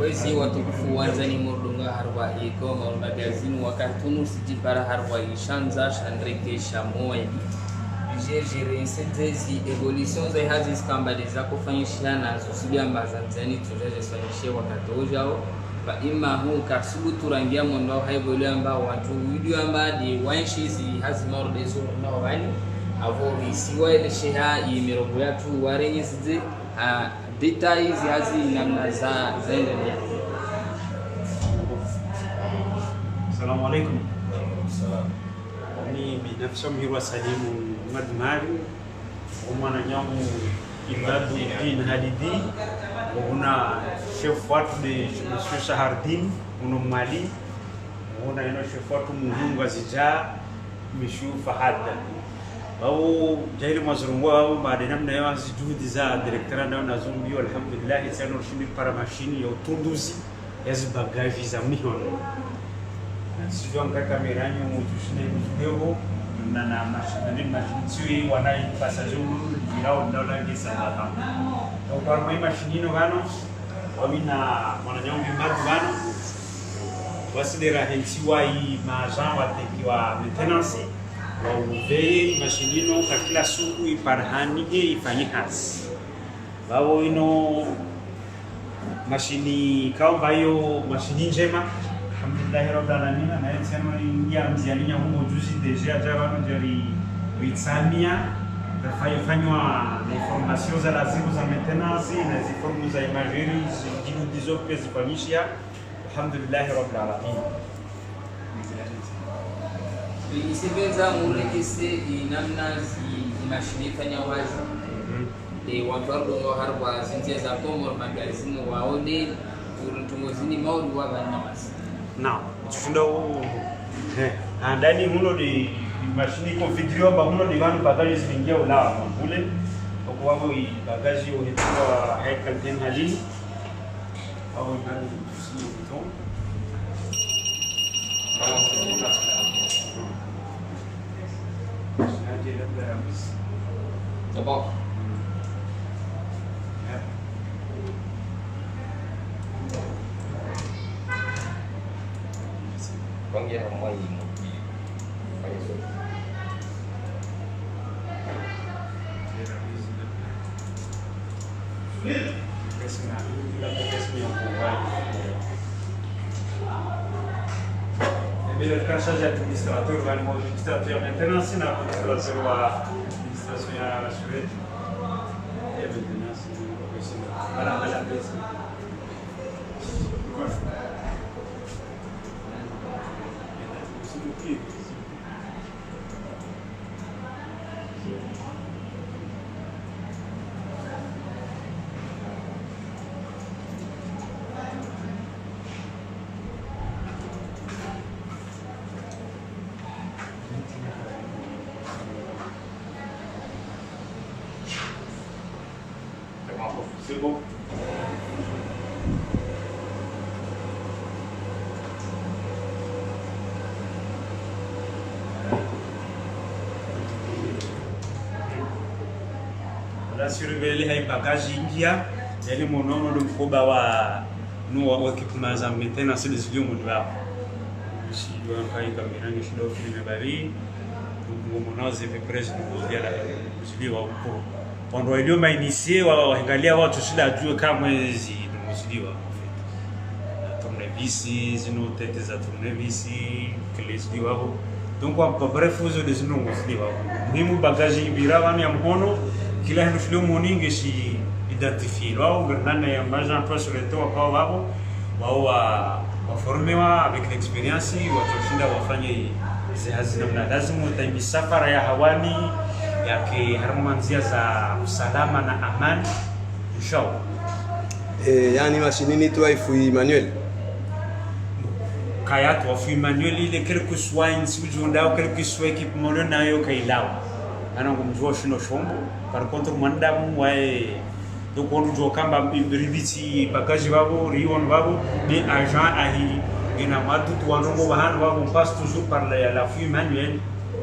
Wezi watukufu wanzani murdunga harwa iko magazine wakatunu sijipara harwa ishanza shandreke shamoy jere sedzezi evolution za hazi skambali za kufanyisha nazo sijamba zanzani tujeje sanyishe wakatojao ba imma hu kasubu turangia mondo haibole amba watu video amba di wanshi si hazi morde so na wani avo isiwa ile sheha imirogo yatu warenye sidze details hazi namna za zaendelea. Assalamu alaikum. Ni binafsi mhiwa Salimu Madmari umana nyamu Ibadu Din Hadidi una chef watu de Monsieur Shahardin uno Mali una ino chef watu muhungu azija Monsieur Fahad au jairi mazrungu au baada namna ya juhudi za directeur na nazungu alhamdulillah tsano shimi para machine ya utunduzi yazi bagage za mihono sio ngaka kamerani mutushine video na mashini wanai passager dirao dola ngisa hapa au kwa mai mashini no gano wamina mwananyongi mbadu gano wasidera hensiwa i majan watekiwa maintenance wa uvei mashini no kakila suku iparhanige ifanyi kazi bao ino mashini kaomba hiyo mashini njema alhamdulillah rabbil alamin na yetsema ingia mziani ya humo juzi deja java njeri witsamia fanywa information za lazima za maintenance na ziformu za imagerie zidizo pesa zifanyishia alhamdulillah rabbil alamin Isibeza murekese inamna imashini fanya wazi wabardo harba zinje za komor magazine waone urutungozini maudi wabanamasi now tushindao ndani muno di mashini configure ba muno di vanu bagage zingia ula kule kwa wao bagage yo hitwa hekel ten hali au ndani sio bouton D'abord. Con gì không quay gì một quay xuống. Ele fica de administrador, vai no administrador maintenance na administração a administração a suite. É maintenance para a peça. C'est bon. La surveiller les bagages ingia, yale monono ndo mkoba wa no equipment za maintenance des lieux modulaires. Si doit kai kamera ni shindo filme bari, ngomono zeve president ya la musili wa uko. Wando ilio mainitié waangalia watu shida ajue kama hizi musili wa tournevis zino tete za tournevis klesi wao. Donc kwa bref uzo de zino musili wa muhimu bagage ibirawa ya mkono kila hino shilo moninge si identifier wao gardana ya majan pas sur le toit kwa wao wa formewa avec l'expérience watushinda wafanye hazina na lazima utaimi safara ya hawani yake harmanzia za usalama na amani inshallah. Yani mashini ni tu ifu manuel kayatu afu manuel ile quelque soit une seconde ou quelque soit équipement nayo kailao ana kumjua shino shombo par contre mandamu wae donc on joue kamba ribiti bagage babo rion babo mais agent ahi ina matu tuwanongo bahano babo passe toujours par la fouille manuelle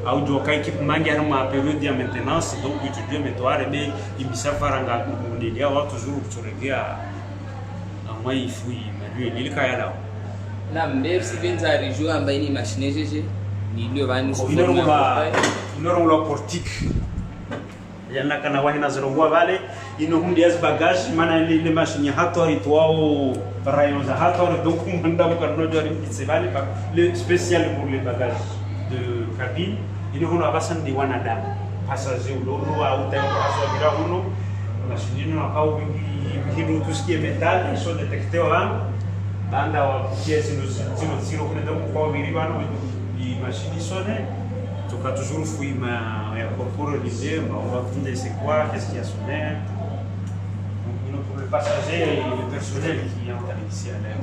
au do kai ki mangi harma période de maintenance donc étudier métoire mais imisa faranga kundelia wa toujours kuturegea moi il faut manuel il kaya lao na mbele sipenza rijo ambaye ni machine jeje ni ndio bani inorongo la portique yana kana wahina zirongwa vale ino hundi as bagage mana ile machine hatori toao rayon za hatori donc manda mkarno jori mtsevali pa le spécial pour les bagages de cabine ino hono abasan di wanadamu passager ulo au tayo passager bila hono machine ino akao hibu tout ce qui est métal ils sont détectés en banda wa pièces nous zero kuna donc kwa miribano i machine sonne toka toujours fui ma ya corpore l'idée on va fonder c'est quoi qu'est-ce qui a sonné donc pour le passager et le personnel qui entre ici à l'air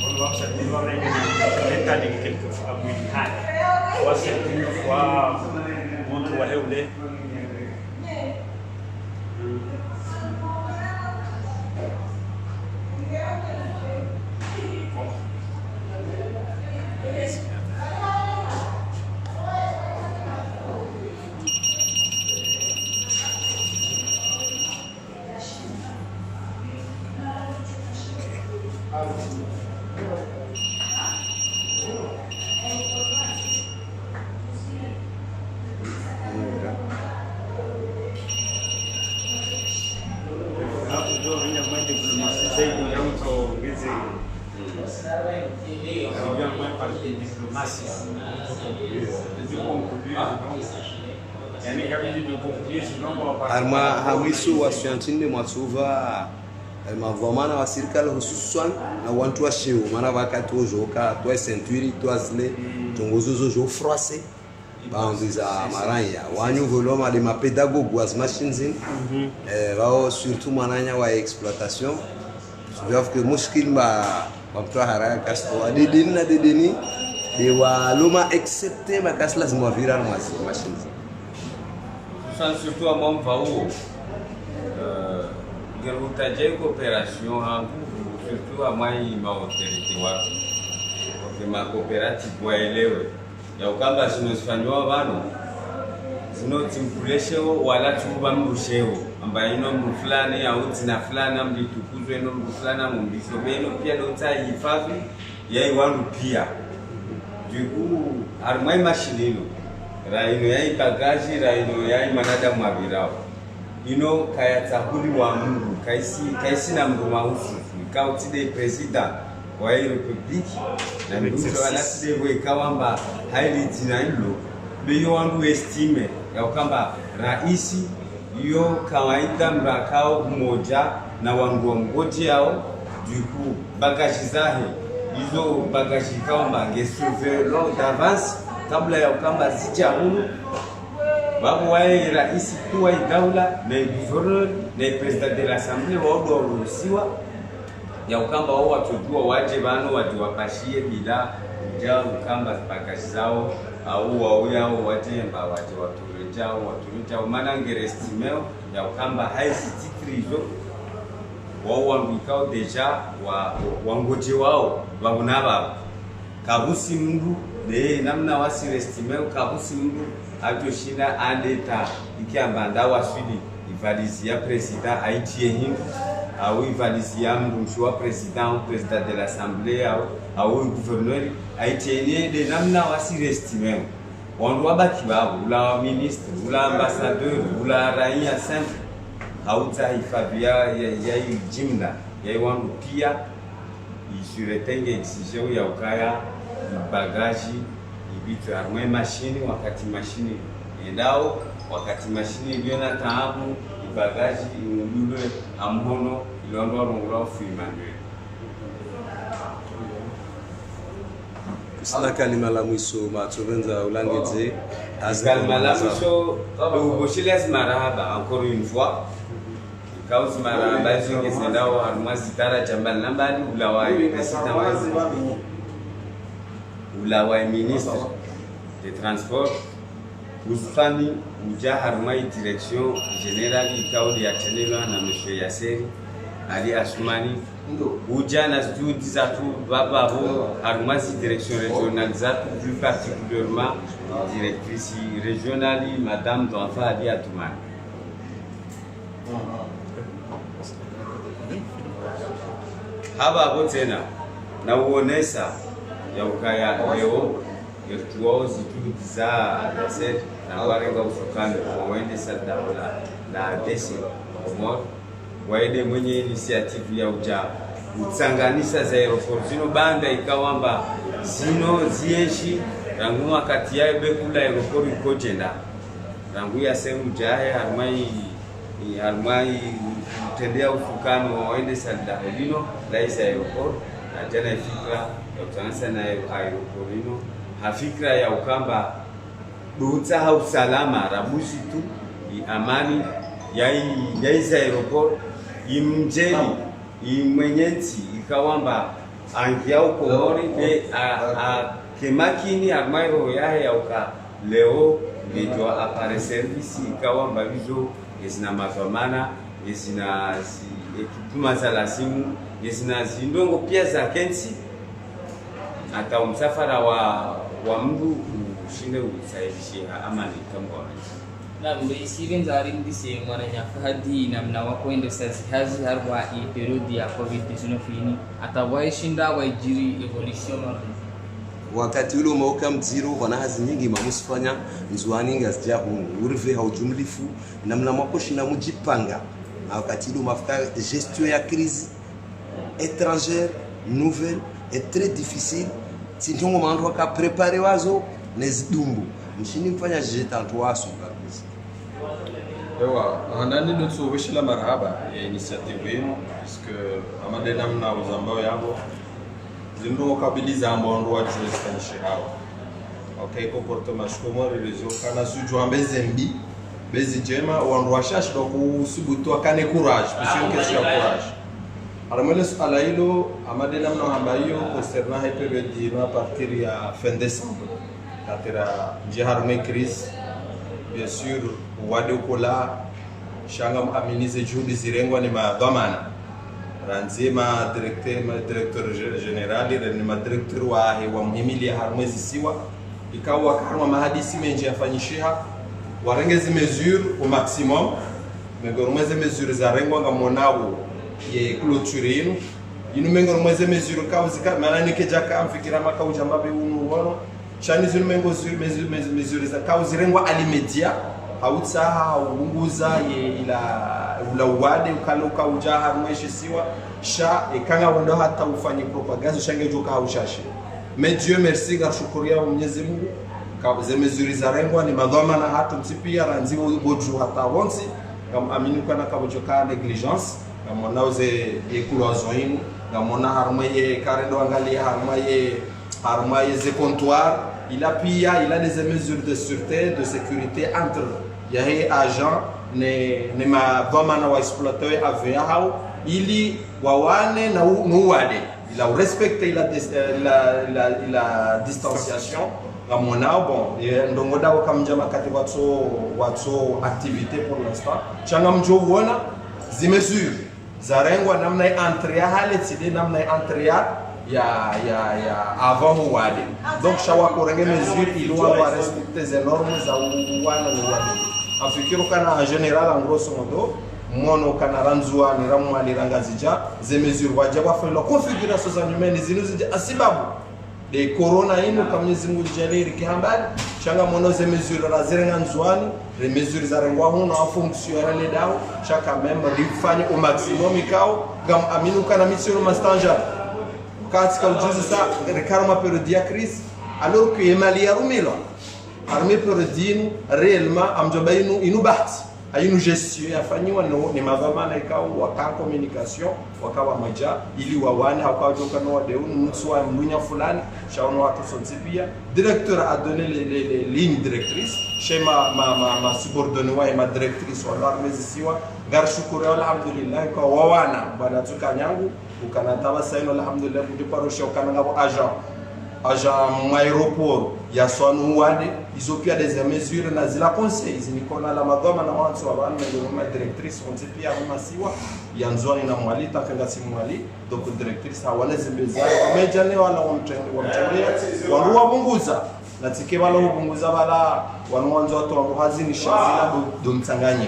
on va se dévoiler l'état de quelque fois on va se une fois montre wa heule arma hawisu wasiantinde mwatsuva mavomana wa serikali hususan na wantu wa sheu mana wakati ojoka toi ceinture toi sle tongozozo jo froissé bandi za maranya wanyu voloma de mapedagogue was machines wao surtout mananya wa exploitation sauf que muskil ba mtu haraka kasto dedeni na dedeni de wa loma excepté makasla zimwa viral machines surtout à mon vaou gerutaje coopération surtout à moi ma autorité wako kwa ma coopérative waelewe ya ukamba sinosifanywa bano zinotimkuleshewo wala tubamrushewo ambaye ino mtu fulani au tina fulani amlitukuzwe ino mtu fulani amlisomeno pia dota hifadhi yai wangu pia juku armai machinino raino yai bagaji raino yai manada mwabirao ino kaya tahuli wa mungu kaisi na mdu mausu kautide president wa hii republiki na mdu wanatide wekawamba haili tina ilo beyo wangu estime ya ukamba raisi yo kawaida mrakao mmoja na wangu wa mgoji yao juku bagaji zahe hizo bagaji kawamba ngesurvelo d'avance kabla ya ukamba zija hunu babu wae raisi kuwa idaula na gouverneur na president de l'assemblée wao waruhusiwa ya ukamba wao watujua waje bano wajiwapashie bila ujao ukamba bagaji zao au wao yao waje mba waje waturejao maana ngerestimeo ya ukamba haisi tikrizo wao wambikao deja wangoje wao babunaba kabusi mndu de namna wasirestimeo kabusi mndu atoshinda andeta ikiamba ndawa swidi ivalisi ya president aitie hindu au ivalisi ya mndu wa president de l'assemblée au gouverneur aitie de namna wasirestimeo wandu wabaki babo ula ministre ula ambassadeur ula raia simple hauta hifadhi ya jimla ya wandu pia isuretenge exigeo ya ukaya bagaji ibitu armwe machine wakati machine endao wakati machine iliona taabu bagaji iulule amhono ilondo rongora fuimane sala kalima la mwiso matovenza ulangeze kalima la mwiso uboshiles marahaba encore une fois cause marahaba zingesendao armwa zitara jambal nambali ulawa president wa ulawa ministre des transports usfani uja harmai direction générale ikaudi ya chenelo na monsieur Yaseri Ali Asumani uja na studi zatu bababo harmasi direction régionale zatu plus particulièrement directrice régionale madame Donfa Ali Atumani haba hapo tena na uonesa ya ukaya leo yetuo zitu za set na warenga usukani waende sada la desi omor waende mwenye initiative ya uja utsanganisa za aeroport zino banda ikawamba zino zieshi rangu wakati ya bekula aeroport ikojenda rangu ya sehemu jahe harmai utendea ufukani waende sada lino laisa aeroport na jana fikra ya utanasa na aeroport lino hafikra ya ukamba duta usalama rabusi tu amani yai za aeroport imjeli imwenyenti ikawamba angia ukomori be kemakini armairo ya uka leo ndio apare service ikawamba bizo yesina mafamana yesina ekipuma za lasimu yesina zindongo pia za kensi hata msafara wa mdu ushinde usaidishi amani kama na mbeisiven zarim dise mwana nyafahadi na mna wakwende sasa hazi harwa periodi ya covid-19 fini atawai shinda waijiri evolution wakati ule umeuka mziro wana hazi nyingi mamusifanya nzuani ngazija hunu urive haujumlifu na mna makoshi na mujipanga na wakati ule umafika gestion ya crise étrangère nouvelle est très difficile sintongo mandu waka prepare wazo nezidumbu mshini mfanya jeta ntuwasu kabisa. Ewa handani nutsu wishila marhaba ya initiative yenu puisque amadena mna uzambao yabo zindu kabiliza ambao ndo wajue hawa okay comportement shikomo religion kana suju ambeze mbi bezi jema wandu washashi do kusubutu akane courage puisque question courage Armeles alailo amadena mna hambayo concernant cette période à partir ya fin décembre katera jiharme crise bien sûr wade kola shangam aminize juhudi zirengwa ni madhamana ranzima directeur general ni directeur wa muhimili ya harmezi siwa ikawa karma mahadisi menje afanyishiha warengezi mesure au maximum mengormeze mesure za rengwa ngamonao ye clôture inu mengormeze mesure kauzika manani kejaka amfikira makauja mbabe unu wono chani zinu mesure za kauzirengwa alimedia hautsaha unguza ye ila uwade ukalo kauja harmweshi siwa sha ikanga wando hata ufanye propaganda shange joka haushashi mais Dieu merci gashukuria Mwenyezi Mungu kabuze mesure za rengwa ni madhamana hatu mtipia ranzi boju hata wonsi kama amini kana kabojoka negligence na monauze eklozoin na mona harmwe karendo angalia harmwe ze comptoir il a des mesures de sûreté, de sécurité entre les agents ne madhamana wa exploiter avea ili wawane na nuwade il a respecté la distanciation ramona bon ndongo dawo kamjama kati watso activité pour l'instant changa mjo wona zi mesures zarengwa namna entrer hale tside namna entrer ya avant wade donc shawa korenge mesure ilwa wa respecter les normes za wana ni wade afikiro kana en général en grosso modo mono kana ranzua ni ramwa ni rangazija ze mesure wajaba fa la configuration za nyumeni zinuzi asibabu de corona ino kamnyezi mungu jaliri kihambali changa mono ze mesure la zirenga nzwani les mesures za rengwa huno en fonction ya le dawo chaka même rifanye au maximum ikao gam aminu kana mission mastanja katika ujuzi sa rekarma periode ya crise alors que yemali ya rumilo armée periode réellement amjobainu inubahti ayinu gestion yafanywa no ni madhamana ikao waka communication wakawa moja ili wawane hawakajoka no wadeunu mtu wa mlunya fulani shaona watu sonsipia directeur a donné les lignes directrices schéma ma subordonné wa ma directrice wa l'armée siwa gar shukuru alhamdulillah kwa wawana bana tukanyangu ukanataba saino alhamdulillah kujiparo shokana ngabo agent aéroport ya swanu wade izopia des mesures na zila conseil zinikona la madoma na wanso abana na directrice ontipia masiwa yanzwani na mwali takanga simwali donc directrice hawana zimbezao wamejane wala wamtendea wanua bunguza na tike wala bunguza wala wanwanzo watu wa hazini shazila do mtanganye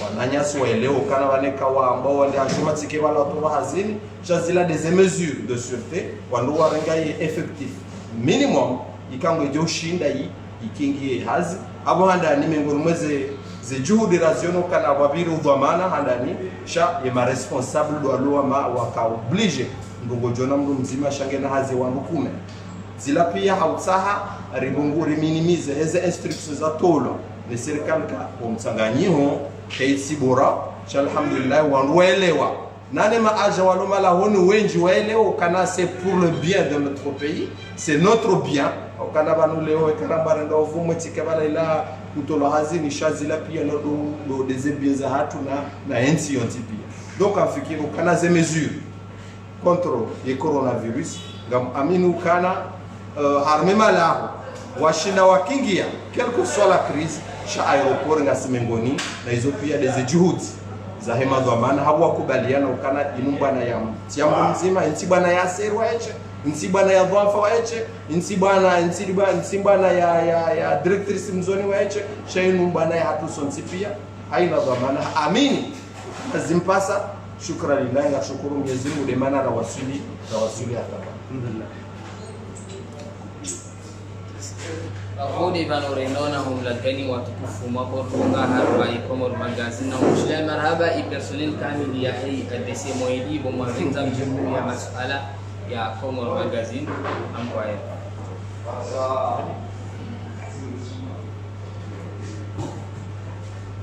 wananyasi waeleo kana waneka wa ambao wale ashuma tike wala toba hazini chazila des mesures de sûreté wandu warengai effectif minimum ikango je ushinda yi ikingie hazi abo handa ni miongoni mweze ze juhudi raziono kana wabiru dhamana handani sha ye ma responsable do alwa ma waka oblige ndungo jona mndu mzima shange na hazi wandu kume zila pia hautsaha ribunguri minimize heze instructions za tolo ni serikali ka umsanganyiho kaisi bora sha alhamdulillah wandu waelewa nane ma aja waloma la honi wenji waelewa kana c'est pour le bien de notre pays c'est notre bien okana banu leo ekaramba ndo vumwe tikabala ila kutola hazini shazila pia no des biens za hatu na ensi yonti pia donc afikiri kana ze mesures contre le coronavirus ngam aminu kana harmema lao washinda wakingia quelle que soit la crise sha aeroport ngasimengoni na hizo pia des juhudi za hema dhamana hawakubaliana ukana inumbana ya tiambo mzima inti bwana ya serwa eche inti bwana ya dhwafa wa eche inti bwana ya directrice mzoni wa eche sha inumbana ya hatu sonti pia haina dhamana amini azimpasa shukrani lillahi na shukuru Mwenyezi Mungu demana na wasili hapa alhamdulillah Ahudi vanorenona humlagani watukufu maporunga harba ikomor magazine na mshla marhaba i personnel kamili ya ADC Moedi bo mwarenza mjumbe ya masuala ya Komor magazine ambaye